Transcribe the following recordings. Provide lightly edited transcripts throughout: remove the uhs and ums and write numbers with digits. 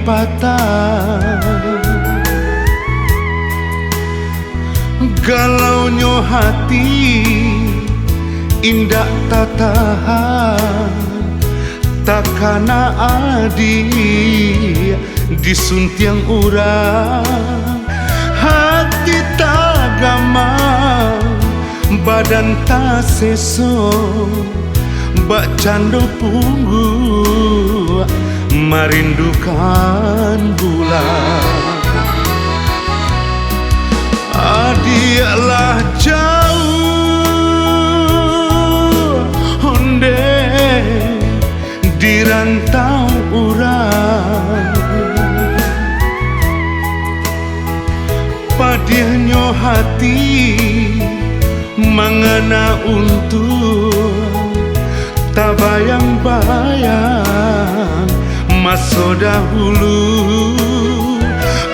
patah, galaunya hati indak tak tahan, takana adi disuntiang urang, hati tak gamang, badan tak seso, bak cando punggu merindukan bulan. Adialah jauh onde di rantau urang, padihnya hati mangana untuk tak bayang-bayang masa dahulu.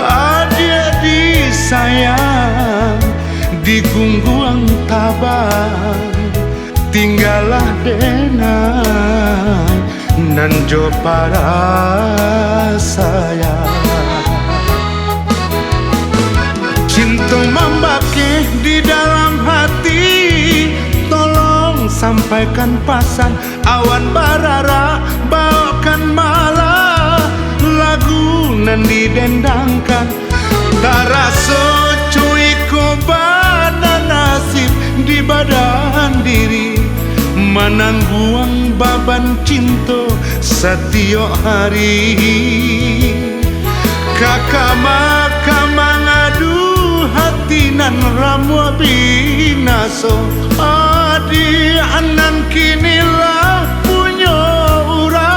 Adik-adik sayang di gungguang tabang, tinggallah denai nan jo para sayang. Cinta membakeh di dalam hati, tolong sampaikan pesan. Awan barara bawakan malah lagu nan didendangkan. Tak rasa cuy kobana nasib di badan diri, menangguang baban cinta setiap hari. Kakak maka mengadu hati nan ramu binaso, adi anan kinilah punya urang.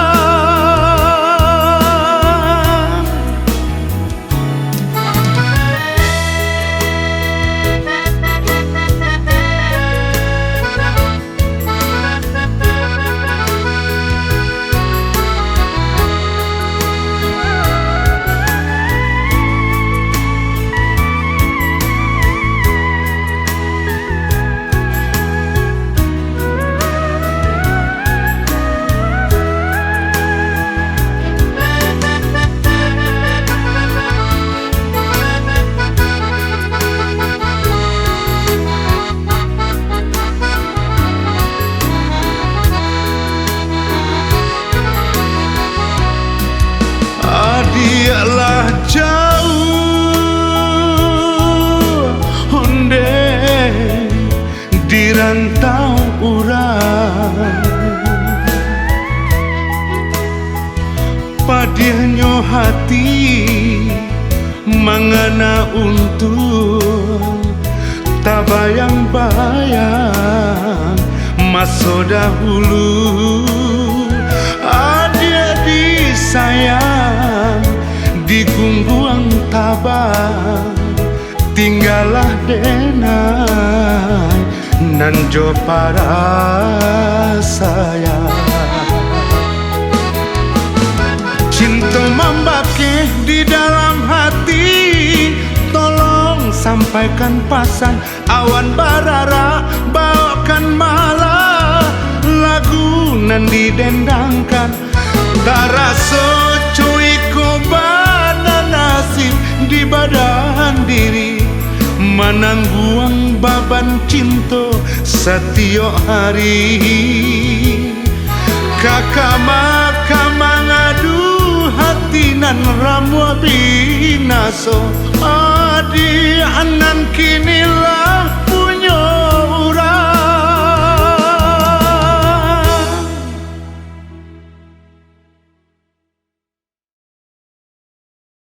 Dialah jauh onde di rantau urang, padihnya hati mangana untuk tak bayang-bayang masa dahulu. Adik-adik sayang di gungguang tabang, tinggallah denai nan jo para sayang. Cinta membakeh di dalam hati, tolong sampaikan pesan. Awan barara bawakan malah lagu nan didendangkan. Tak rasa cuy kobana nasib di badan diri, menangguang baban cinta setiap hari. Kakak maka mengadu hati nan ramu binaso, adi anan kinilah